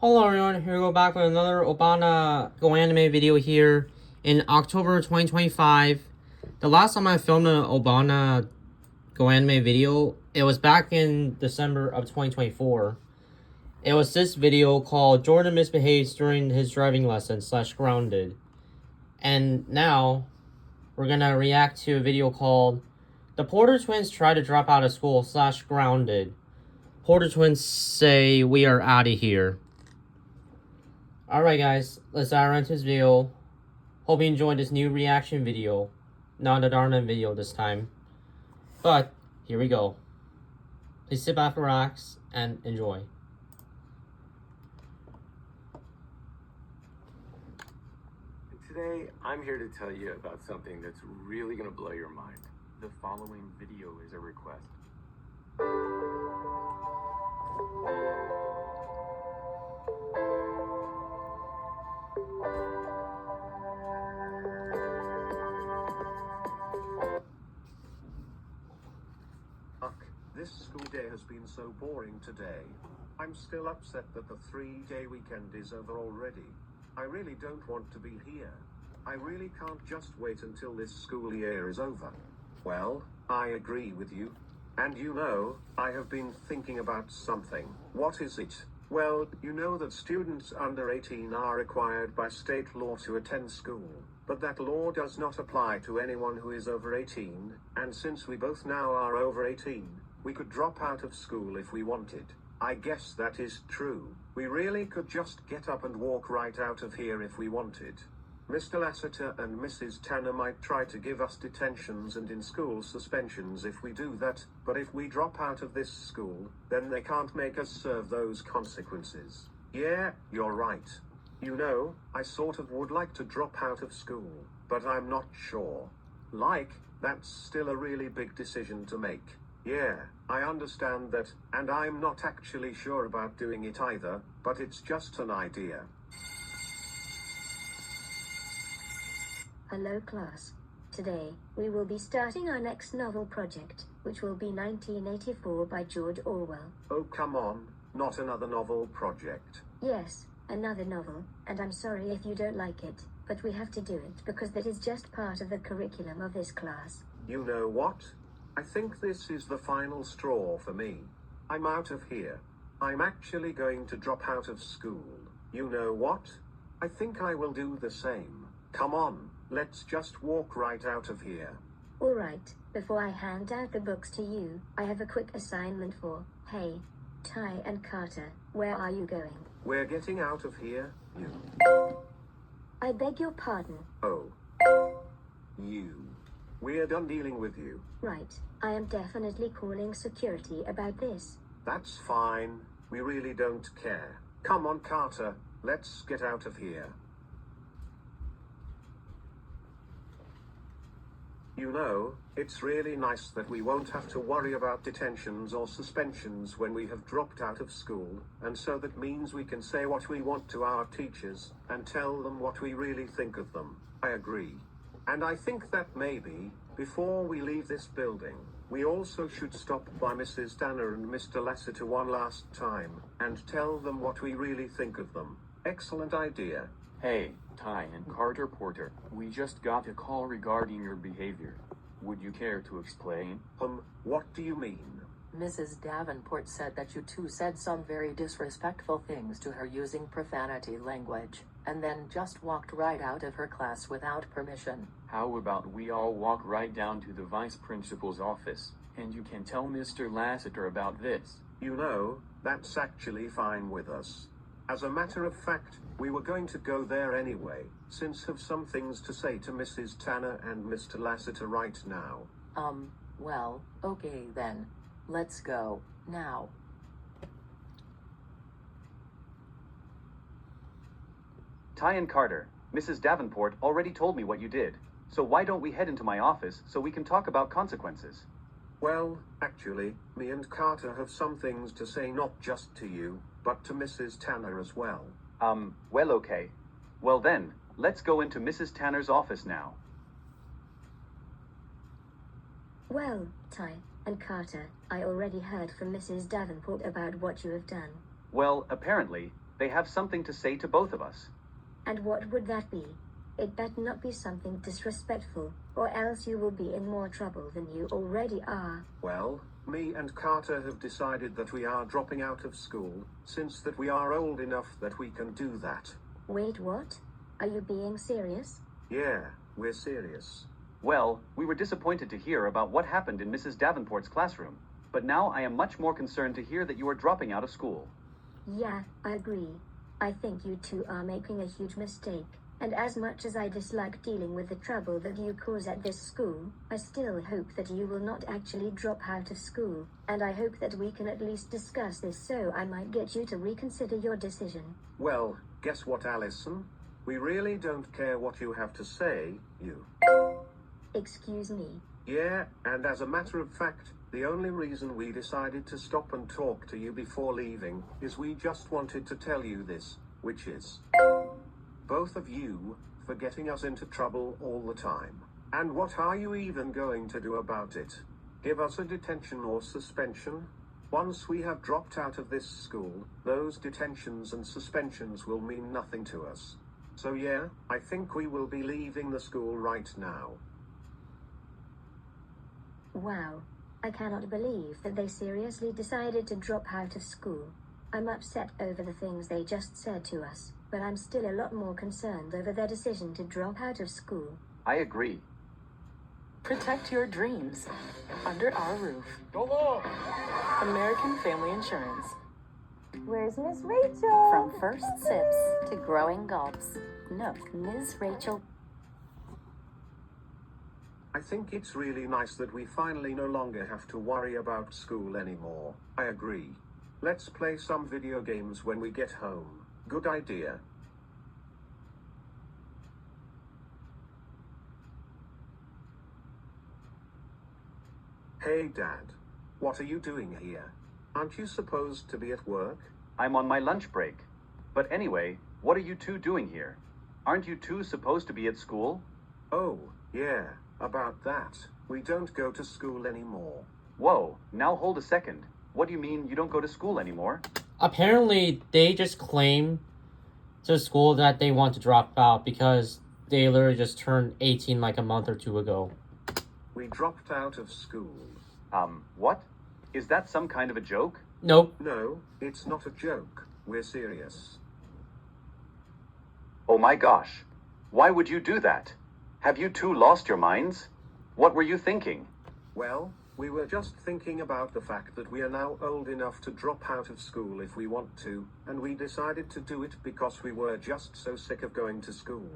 Hello everyone, here we go back with another Obana Go Anime video here in October 2025. The last time I filmed an Obana Go Anime video, it was back in December of 2024. It was this video called Jordan Misbehaves During His Driving Lesson / Grounded. And now, we're gonna react to a video called The Porter Twins Try to Drop Out of School / Grounded. Porter Twins say we are out of here. Alright guys, let's dive right into this video. Hope you enjoyed this new reaction video. Not a Darman video this time. But, here we go. Please sit back, relax, and enjoy. Today, I'm here to tell you about something that's really gonna blow your mind. The following video is a request. This school day has been so boring today. I'm still upset that the 3-day weekend is over already. I really don't want to be here. I really can't just wait until this school year is over. Well, I agree with you. And you know, I have been thinking about something. What is it? Well, you know that students under 18 are required by state law to attend school. But that law does not apply to anyone who is over 18, and since we both now are over 18, we could drop out of school if we wanted. I guess that is true. We really could just get up and walk right out of here if we wanted. Mr. Lasseter and Mrs. Tanner might try to give us detentions and in-school suspensions if we do that, but if we drop out of this school, then they can't make us serve those consequences. Yeah, you're right. You know, I sort of would like to drop out of school, but I'm not sure. That's still a really big decision to make. Yeah, I understand that, and I'm not actually sure about doing it either, but it's just an idea. Hello class. Today, we will be starting our next novel project, which will be 1984 by George Orwell. Oh come on, not another novel project. Yes, another novel, and I'm sorry if you don't like it, but we have to do it because that is just part of the curriculum of this class. You know what? I think this is the final straw for me. I'm out of here. I'm actually going to drop out of school. You know what? I think I will do the same. Come on, let's just walk right out of here. Alright, before I hand out the books to you, I have a quick assignment for, hey, Ty and Carter, where are you going? We're getting out of here, you. I beg your pardon. Oh. You. We're done dealing with you. Right, I am definitely calling security about this. That's fine. We really don't care. Come on, Carter. Let's get out of here. You know, it's really nice that we won't have to worry about detentions or suspensions when we have dropped out of school, and so that means we can say what we want to our teachers, and tell them what we really think of them. I agree. And I think that maybe, before we leave this building, we also should stop by Mrs. Tanner and Mr. Lasseter one last time, and tell them what we really think of them. Excellent idea. Hey, Ty and Carter Porter, we just got a call regarding your behavior. Would you care to explain? What do you mean? Mrs. Davenport said that you two said some very disrespectful things to her using profanity language, and then just walked right out of her class without permission. How about we all walk right down to the vice principal's office, and you can tell Mr. Lasseter about this? You know, that's actually fine with us. As a matter of fact, we were going to go there anyway, since have some things to say to Mrs. Tanner and Mr. Lasseter right now. Well, okay then. Let's go, now. Ty and Carter, Mrs. Davenport already told me what you did, so why don't we head into my office so we can talk about consequences? Well, actually, me and Carter have some things to say not just to you, but to Mrs. Tanner as well. Well, okay. Well then, let's go into Mrs. Tanner's office now. Well, Ty and Carter, I already heard from Mrs. Davenport about what you have done. Well, apparently, They have something to say to both of us. And what would that be? It better not be something disrespectful, or else you will be in more trouble than you already are. Well, me and Carter have decided that we are dropping out of school, since that we are old enough that we can do that. Wait, what? Are you being serious? Yeah, we're serious. Well, we were disappointed to hear about what happened in Mrs. Davenport's classroom, but now I am much more concerned to hear that you are dropping out of school. Yeah, I agree. I think you two are making a huge mistake. And as much as I dislike dealing with the trouble that you cause at this school, I still hope that you will not actually drop out of school, and I hope that we can at least discuss this so I might get you to reconsider your decision. Well, guess what, Allison? We really don't care what you have to say, you. Excuse me. Yeah, and as a matter of fact, the only reason we decided to stop and talk to you before leaving is we just wanted to tell you this, which is both of you for getting us into trouble all the time. And what are you even going to do about it? Give us a detention or suspension? Once we have dropped out of this school, those detentions and suspensions will mean nothing to us. So yeah, I think we will be leaving the school right now. Wow. I cannot believe that they seriously decided to drop out of school. I'm upset over the things they just said to us, but I'm still a lot more concerned over their decision to drop out of school. I agree. Protect your dreams under our roof. Go long! American Family Insurance. Where's Miss Rachel? From first sips to growing gulps. No, Ms. Rachel. I think it's really nice that we finally no longer have to worry about school anymore. I agree. Let's play some video games when we get home. Good idea. Hey Dad. What are you doing here? Aren't you supposed to be at work? I'm on my lunch break. But anyway, what are you two doing here? Aren't you two supposed to be at school? Oh, yeah, about that. We don't go to school anymore. Whoa, now hold a second. What do you mean you don't go to school anymore? Apparently, they just claim to school that they want to drop out because they literally just turned 18 like a month or two ago. We dropped out of school. What? Is that some kind of a joke? Nope. No, it's not a joke. We're serious. Oh my gosh. Why would you do that? Have you two lost your minds? What were you thinking? Well, we were just thinking about the fact that we are now old enough to drop out of school if we want to, and we decided to do it because we were just so sick of going to school.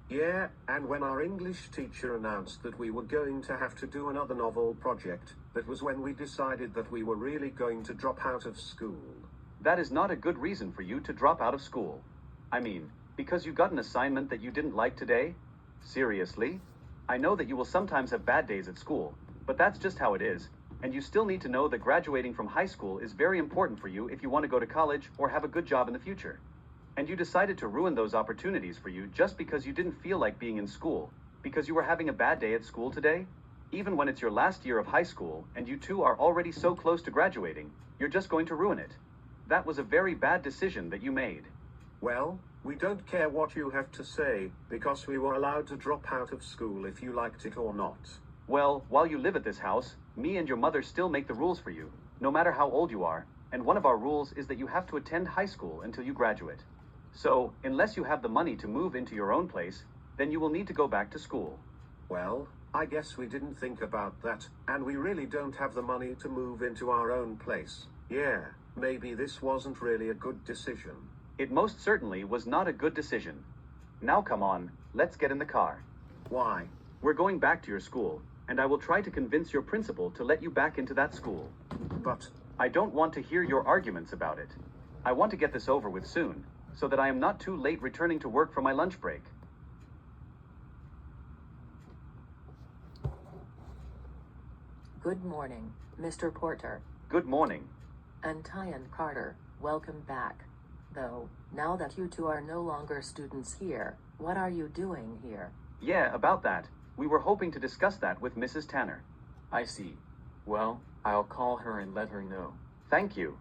Yeah, and when our English teacher announced that we were going to have to do another novel project, that was when we decided that we were really going to drop out of school. That is not a good reason for you to drop out of school. I mean, because you got an assignment that you didn't like today? Seriously? I know that you will sometimes have bad days at school, but that's just how it is, and you still need to know that graduating from high school is very important for you if you want to go to college or have a good job in the future. And you decided to ruin those opportunities for you just because you didn't feel like being in school, because you were having a bad day at school today? Even when it's your last year of high school and you two are already so close to graduating, you're just going to ruin it. That was a very bad decision that you made. Well, we don't care what you have to say, because we were allowed to drop out of school if you liked it or not. Well, while you live at this house, me and your mother still make the rules for you, no matter how old you are, and one of our rules is that you have to attend high school until you graduate. So, unless you have the money to move into your own place, then you will need to go back to school. Well, I guess we didn't think about that, and we really don't have the money to move into our own place. Yeah, maybe this wasn't really a good decision. It most certainly was not a good decision. Now come on, let's get in the car. Why? We're going back to your school, and I will try to convince your principal to let you back into that school. But I don't want to hear your arguments about it. I want to get this over with soon, so that I am not too late returning to work for my lunch break. Good morning, Mr. Porter. Good morning. And Tyan Carter, welcome back. Though, now that you two are no longer students here, what are you doing here? Yeah, about that. We were hoping to discuss that with Mrs. Tanner. I see. Well, I'll call her and let her know. Thank you.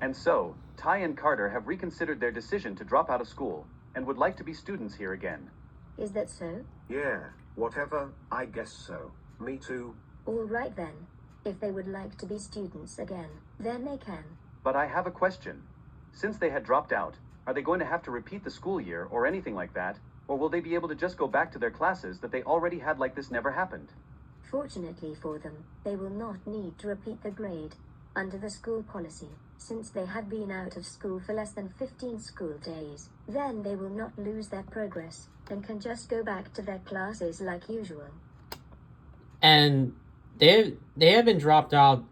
And so, Ty and Carter have reconsidered their decision to drop out of school and would like to be students here again. Is that so? Yeah, whatever, I guess so. Me too. All right then. If they would like to be students again, then they can. But I have a question. Since they had dropped out, are they going to have to repeat the school year or anything like that? Or will they be able to just go back to their classes that they already had like this never happened? Fortunately for them, they will not need to repeat the grade. Under the school policy, since they have been out of school for less than 15 school days, then they will not lose their progress and can just go back to their classes like usual. And they have been dropped out.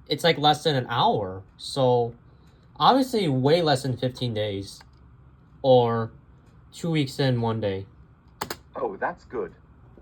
It's like less than an hour, so obviously way less than 15 days, or 2 weeks in 1 day. Oh, that's good.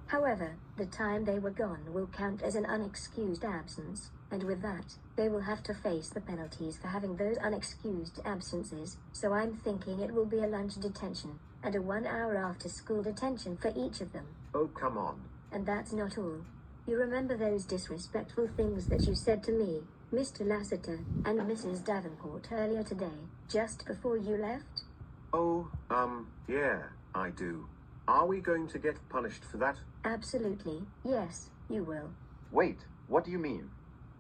However, the time they were gone will count as an unexcused absence, and with that, they will have to face the penalties for having those unexcused absences, so I'm thinking it will be a lunch detention, and a 1 hour after school detention for each of them. Oh, come on. And that's not all. You remember those disrespectful things that you said to me, Mr. Lassiter, and Mrs. Davenport earlier today, just before you left? Oh, yeah, I do. Are we going to get punished for that? Absolutely, yes, you will. Wait, what do you mean?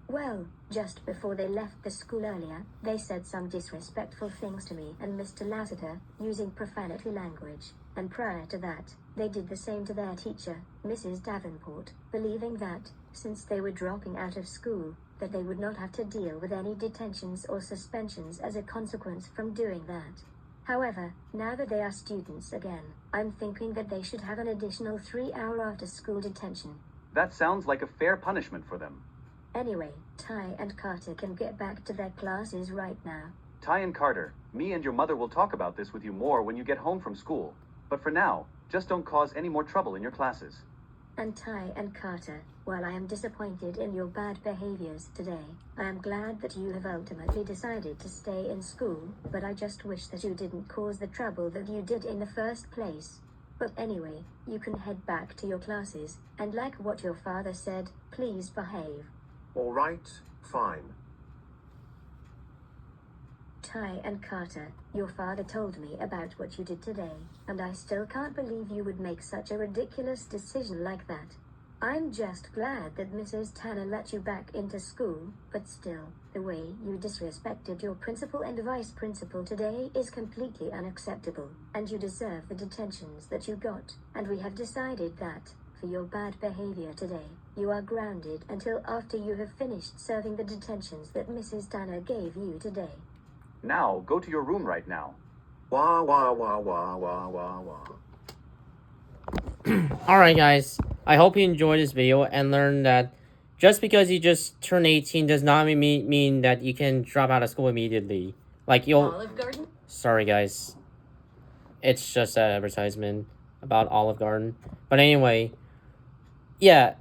Well, just before they left the school earlier, they said some disrespectful things to me and Mr. Lassiter, using profanity language, and prior to that, they did the same to their teacher, Mrs. Davenport, believing that, since they were dropping out of school, that they would not have to deal with any detentions or suspensions as a consequence from doing that. However, now that they are students again, I'm thinking that they should have an additional 3-hour after-school detention. That sounds like a fair punishment for them. Anyway, Ty and Carter can get back to their classes right now. Ty and Carter, me and your mother will talk about this with you more when you get home from school. But for now, just don't cause any more trouble in your classes. And Ty and Carter, while I am disappointed in your bad behaviors today, I am glad that you have ultimately decided to stay in school, but I just wish that you didn't cause the trouble that you did in the first place. But anyway, you can head back to your classes, and like what your father said, please behave. All right, fine. Ty and Carter, your father told me about what you did today, and I still can't believe you would make such a ridiculous decision like that. I'm just glad that Mrs. Tanner let you back into school, but still, the way you disrespected your principal and vice principal today is completely unacceptable, and you deserve the detentions that you got, and we have decided that, for your bad behavior today, you are grounded until after you have finished serving the detentions that Mrs. Tanner gave you today. Now, go to your room right now. Wah, wah, wah, wah, wah, wah, wah. Alright guys, I hope you enjoyed this video and learned that just because you just turned 18 does not mean that you can drop out of school immediately. Like Olive Garden? Sorry guys. It's just an advertisement about Olive Garden. But anyway, yeah.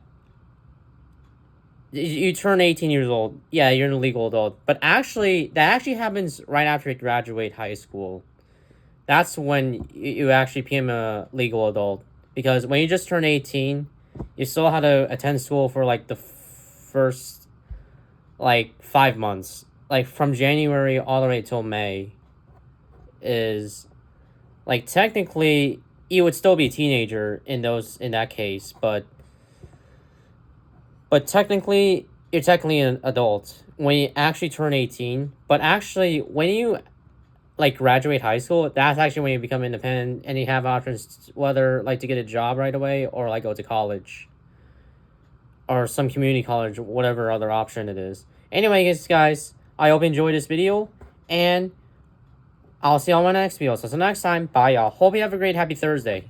You turn 18 years old. Yeah, you're an illegal adult. But actually, that actually happens right after you graduate high school. That's when you actually become a legal adult. Because when you just turn 18, you still have to attend school for like the first, like, 5 months. Like, from January all the way till May is, like, technically, you would still be a teenager in that case, but technically, you're technically an adult when you actually turn 18. But actually, when you, like, graduate high school, that's actually when you become independent and you have options whether, like, to get a job right away or, like, go to college. Or some community college, whatever other option it is. Anyway, guys, I hope you enjoyed this video. And I'll see you on my next video. So until next time, bye, y'all. Hope you have a great, happy Thursday.